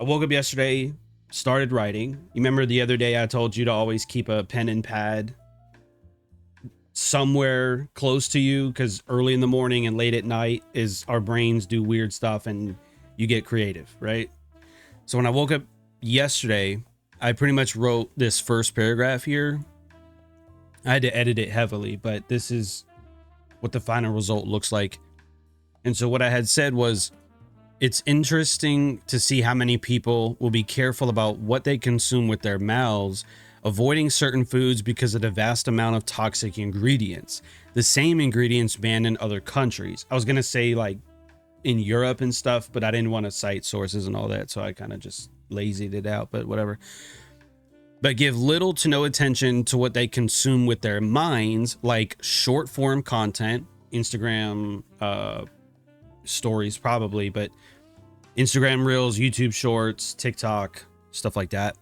I woke up yesterday, started writing. You remember the other day I told you to always keep a pen and pad somewhere close to you because early in the morning and late at night is our brains do weird stuff and you get creative, right? So when I woke up yesterday, I pretty much wrote this first paragraph here. I had to edit it heavily, but this is what the final result looks like. And so what I had said was, it's interesting to see how many people will be careful about what they consume with their mouths, avoiding certain foods because of the vast amount of toxic ingredients. The same ingredients banned in other countries. I was going to say like in Europe and stuff, but I didn't want to cite sources and all that, so I kind of just lazied it out, but whatever. But give little to no attention to what they consume with their minds, like short form content, Instagram stories probably, but Instagram Reels, YouTube Shorts, TikTok, stuff like that.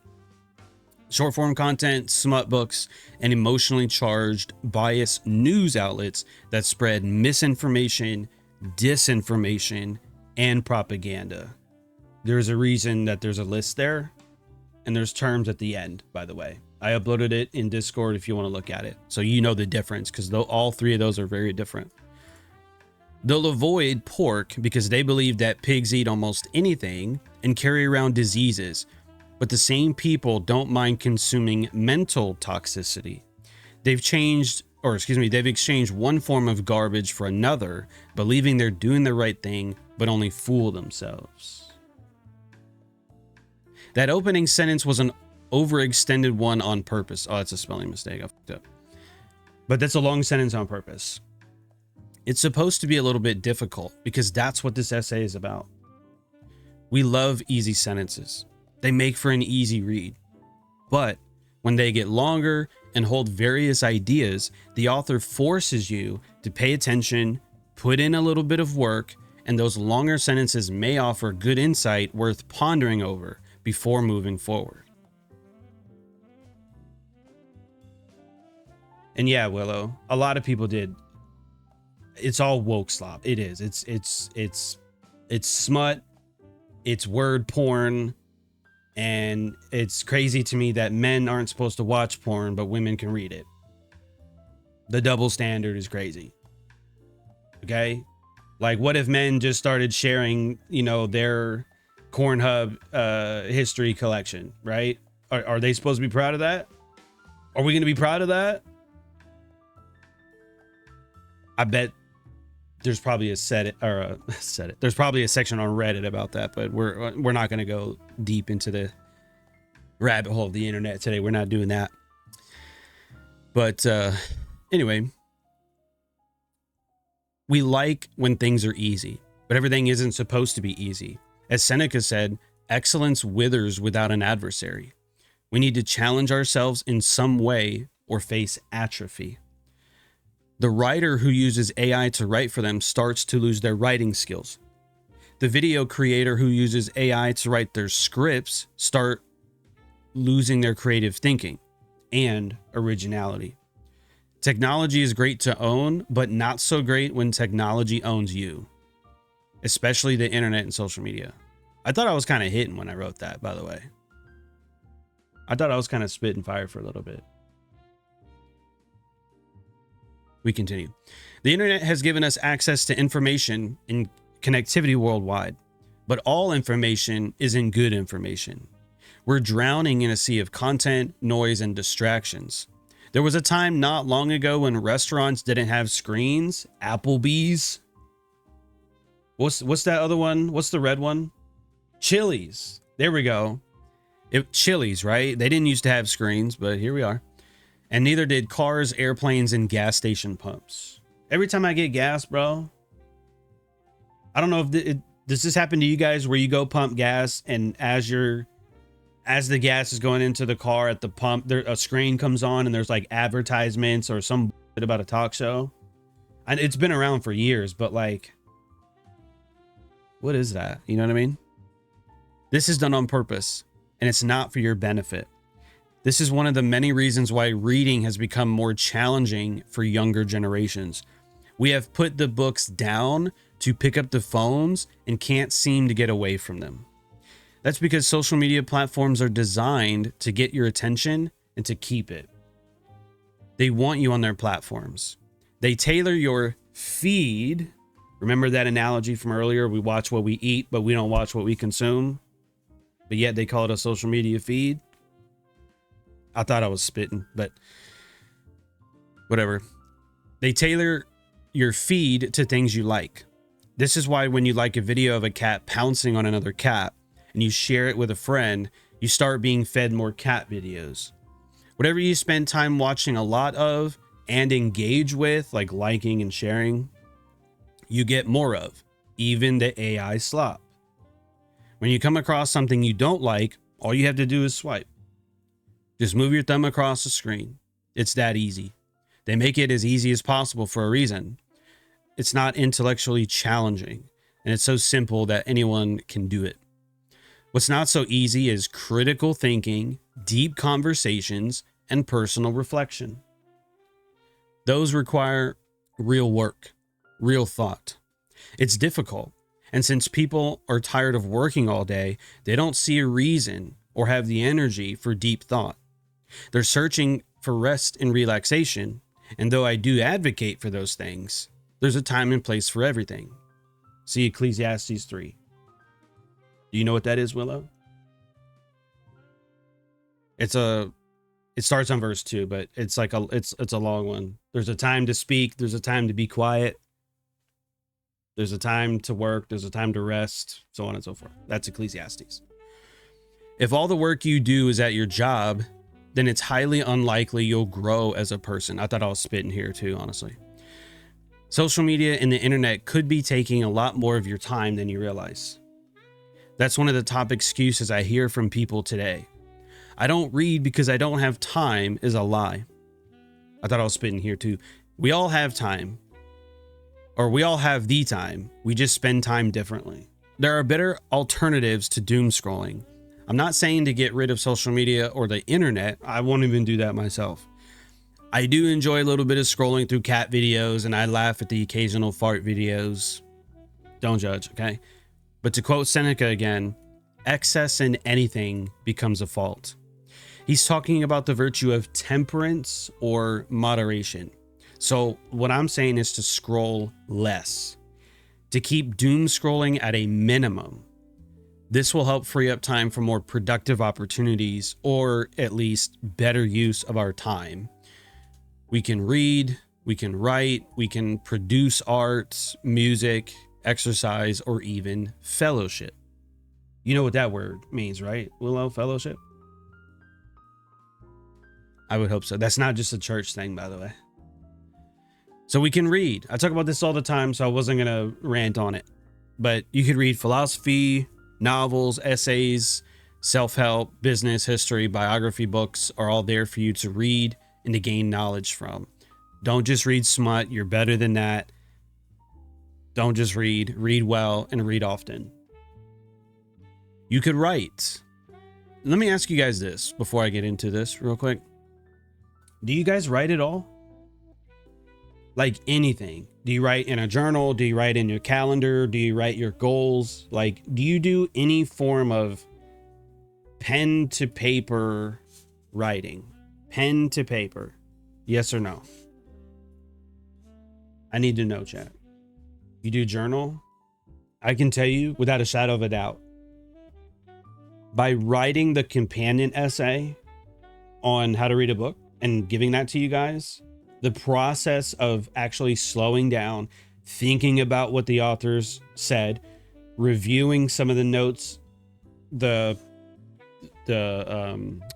Short form content, smut books, and emotionally charged, biased news outlets that spread misinformation, disinformation, and propaganda. There's a reason that there's a list there, and there's terms at the end, by the way. I uploaded it in Discord if you want to look at it, so you know the difference, because all three of those are very different. They'll avoid pork because they believe that pigs eat almost anything and carry around diseases, but the same people don't mind consuming mental toxicity. They've exchanged one form of garbage for another, believing they're doing the right thing, but only fool themselves. That opening sentence was an overextended one on purpose. Oh, that's a spelling mistake. I fucked up. But that's a long sentence on purpose. It's supposed to be a little bit difficult because that's what this essay is about. We love easy sentences. They make for an easy read. But when they get longer and hold various ideas, the author forces you to pay attention, put in a little bit of work, and those longer sentences may offer good insight worth pondering over before moving forward. And yeah, Willow, a lot of people did. It's all woke slop. It is. It's smut. It's word porn. And it's crazy to me that men aren't supposed to watch porn, but women can read it. The double standard is crazy. Okay? Like, what if men just started sharing, their Pornhub history collection, right? Are they supposed to be proud of that? Are we going to be proud of that? I bet there's probably there's probably a section on Reddit about that, but we're not going to go deep into the rabbit hole of the internet today. We're not doing that. But anyway, we like when things are easy, but everything isn't supposed to be easy. As Seneca said, excellence withers without an adversary. We need to challenge ourselves in some way or face atrophy. The writer who uses AI to write for them starts to lose their writing skills. The video creator who uses AI to write their scripts start losing their creative thinking and originality. Technology is great to own, but not so great when technology owns you, especially the internet and social media. I thought I was kind of hitting when I wrote that, by the way. I thought I was kind of spitting fire for a little bit. We continue. The internet has given us access to information and connectivity worldwide, but all information isn't good information. We're drowning in a sea of content, noise, and distractions. There was a time not long ago when restaurants didn't have screens. Applebee's. What's that other one? What's the red one? Chili's. There we go. Chili's, right? They didn't used to have screens, but here we are. And neither did cars, airplanes, and gas station pumps. Every time I get gas, bro, I don't know if does this happen to you guys where you go pump gas and as the gas is going into the car at the pump, a screen comes on and there's like advertisements or some bit about a talk show. And it's been around for years, but like, what is that? You know what I mean? This is done on purpose and it's not for your benefit. This is one of the many reasons why reading has become more challenging for younger generations. We have put the books down to pick up the phones and can't seem to get away from them. That's because social media platforms are designed to get your attention and to keep it. They want you on their platforms. They tailor your feed. Remember that analogy from earlier? We watch what we eat, but we don't watch what we consume. But yet they call it a social media feed. I thought I was spitting, but whatever. They tailor your feed to things you like. This is why when you like a video of a cat pouncing on another cat and you share it with a friend, you start being fed more cat videos. Whatever you spend time watching a lot of and engage with, like liking and sharing, you get more of, even the AI slop. When you come across something you don't like, all you have to do is swipe. Just move your thumb across the screen. It's that easy. They make it as easy as possible for a reason. It's not intellectually challenging, and it's so simple that anyone can do it. What's not so easy is critical thinking, deep conversations, and personal reflection. Those require real work, real thought. It's difficult, and since people are tired of working all day, they don't see a reason or have the energy for deep thought. They're searching for rest and relaxation, and though I do advocate for those things, there's a time and place for everything. See Ecclesiastes 3. Do you know what that is, Willow? It starts on verse 2, but it's like it's a long one. There's a time to speak, there's a time to be quiet. There's a time to work, there's a time to rest, so on and so forth. That's Ecclesiastes. If all the work you do is at your job, then it's highly unlikely you'll grow as a person. I thought I was spitting here too, honestly. Social media and the internet could be taking a lot more of your time than you realize. That's one of the top excuses I hear from people today. I don't read because I don't have time is a lie. I thought I was spitting here too. We all have time. Or we all have the time. We just spend time differently. There are better alternatives to doom scrolling. I'm not saying to get rid of social media or the internet. I won't even do that myself. I do enjoy a little bit of scrolling through cat videos, and I laugh at the occasional fart videos. Don't judge, okay? But to quote Seneca again, excess in anything becomes a fault. He's talking about the virtue of temperance or moderation. So what I'm saying is to scroll less, to keep doom scrolling at a minimum. This will help free up time for more productive opportunities, or at least better use of our time. We can read, we can write, we can produce art, music, exercise, or even fellowship. You know what that word means, right? Willow, fellowship? I would hope so. That's not just a church thing, by the way. So we can read. I talk about this all the time, so I wasn't going to rant on it. But you could read philosophy, novels, essays, self-help, business, history, biography books are all there for you to read and to gain knowledge from. Don't just read smut. You're better than that. Don't just read. Read well and read often. You could write. Let me ask you guys this before I get into this real quick. Do you guys write at all? Like anything? Do you write in a journal? Do you write in your calendar? Do you write your goals? Like, do you do any form of pen to paper writing? Pen to paper. Yes or no? I need to know, chat. You do journal? I can tell you without a shadow of a doubt, by writing the companion essay on how to read a book and giving that to you guys, the process of actually slowing down, thinking about what the authors said, reviewing some of the notes, the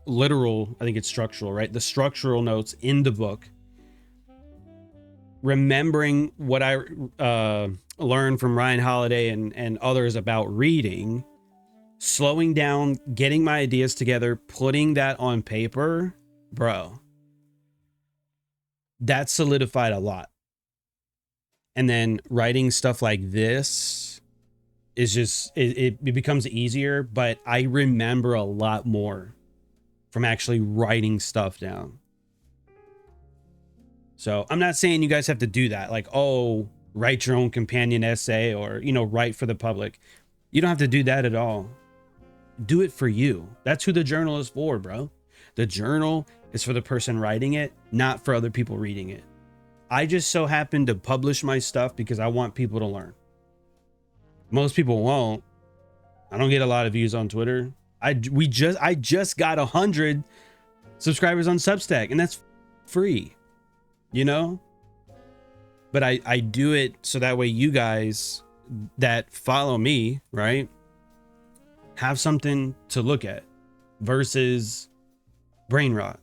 literal, I think it's structural, right? The structural notes in the book, remembering what I learned from Ryan Holiday and others about reading, slowing down, getting my ideas together, putting that on paper, bro, that solidified a lot. And then writing stuff like this is just, it becomes easier, but I remember a lot more from actually writing stuff down. So I'm not saying you guys have to do that. Like, oh, write your own companion essay or, you know, write for the public. You don't have to do that at all. do it for you. That's who the journal is for, bro. The journal is for the person writing it, not for other people reading it. I just so happen to publish my stuff because I want people to learn. Most people won't. I don't get a lot of views on Twitter. I just got 100 subscribers on Substack, and that's free, you know? But I do it so that way you guys that follow me, right, have something to look at versus brain rot.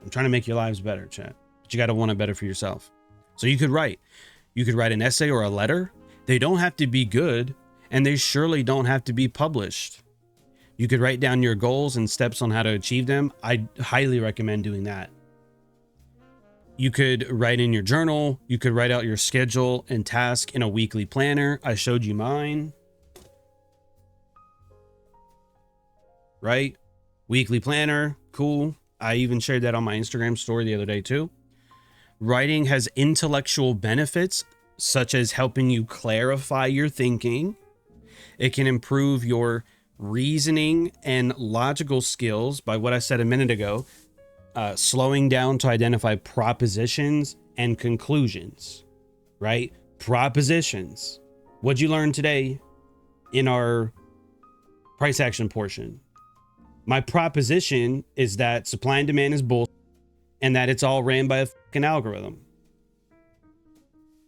I'm trying to make your lives better, chat. But you got to want it better for yourself. So you could write an essay or a letter. They don't have to be good, and they surely don't have to be published. You could write down your goals and steps on how to achieve them. I highly recommend doing that. You could write in your journal. You could write out your schedule and task in a weekly planner. I showed you mine. Right? Weekly planner. Cool. I even shared that on my Instagram story the other day too. Writing has intellectual benefits, such as helping you clarify your thinking. It can improve your reasoning and logical skills by what I said a minute ago. Slowing down to identify propositions and conclusions, right? Propositions. What'd you learn today in our price action portion? My proposition is that supply and demand is bullshit and that it's all ran by a fucking algorithm.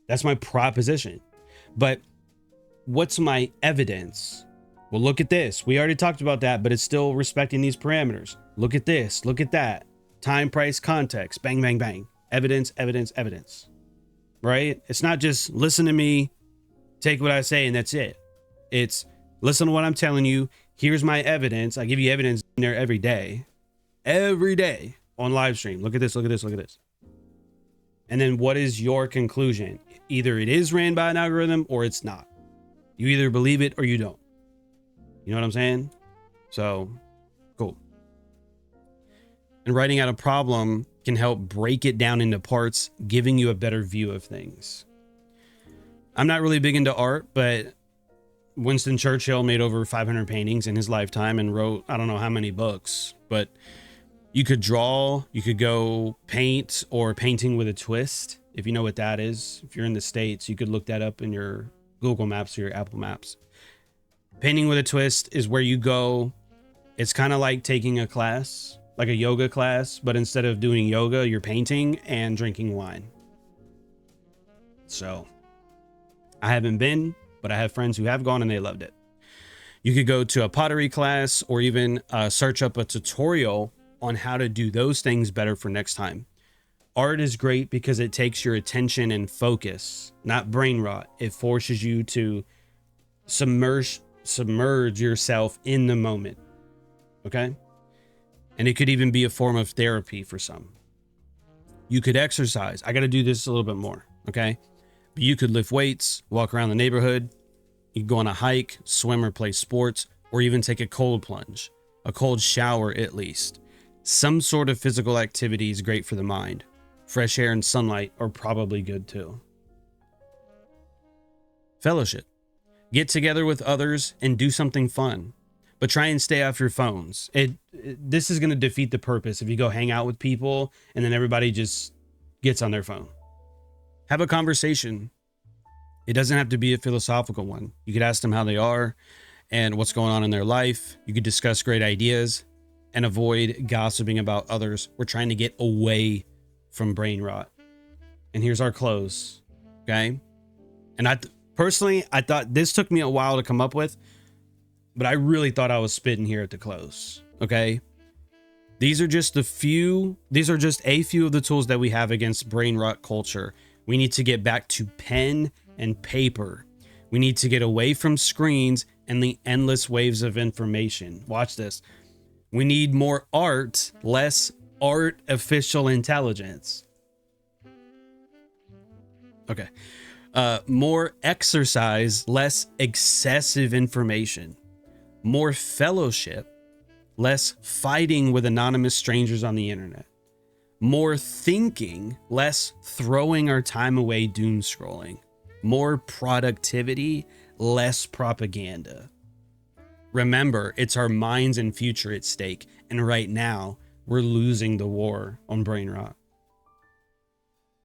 That's my proposition. But what's my evidence? Well, look at this. We already talked about that, but it's still respecting these parameters. Look at this. Look at that. Time, price, context, bang, bang, bang. Evidence, evidence, evidence, right? It's not just listen to me, take what I say, and that's it. It's listen to what I'm telling you. Here's my evidence. I give you evidence in there every day on live stream. Look at this, look at this, look at this. And then what is your conclusion? Either it is ran by an algorithm or it's not. You either believe it or you don't. You know what I'm saying? So, cool. And writing out a problem can help break it down into parts, giving you a better view of things. I'm not really big into art, but Winston Churchill made over 500 paintings in his lifetime and wrote, I don't know how many books, but you could draw, you could go paint or painting with a twist. If you know what that is, if you're in the States, you could look that up in your Google Maps or your Apple Maps. Painting with a twist is where you go. It's kind of like taking a class, like a yoga class, but instead of doing yoga, you're painting and drinking wine. So I haven't been, but I have friends who have gone and they loved it. You could go to a pottery class or even search up a tutorial on how to do those things better for next time. Art is great because it takes your attention and focus, not brain rot. It forces you to submerge yourself in the moment. Okay? And it could even be a form of therapy for some. You could exercise. I got to do this a little bit more. Okay? But you could lift weights, walk around the neighborhood. You could go on a hike, swim or play sports, or even take a cold plunge, a cold shower at least. Some sort of physical activity is great for the mind. Fresh air and sunlight are probably good too. Fellowship. Get together with others and do something fun, but try and stay off your phones. This is going to defeat the purpose if you go hang out with people and then everybody just gets on their phone. Have a conversation. It doesn't have to be a philosophical one. You could ask them how they are and what's going on in their life. You could discuss great ideas and avoid gossiping about others. We're trying to get away from brain rot. And here's our close. Okay. And personally, I thought this took me a while to come up with, but I really thought I was spitting here at the close. Okay. These are just a few of the tools that we have against brain rot culture. We need to get back to pen and paper. We need to get away from screens and the endless waves of information. Watch this. We need more art, less artificial intelligence. Okay. More exercise, less excessive information. More fellowship, less fighting with anonymous strangers on the internet. More thinking, less throwing our time away doom scrolling. More productivity, less propaganda. Remember, it's our minds and future at stake. And right now, we're losing the war on brain rot.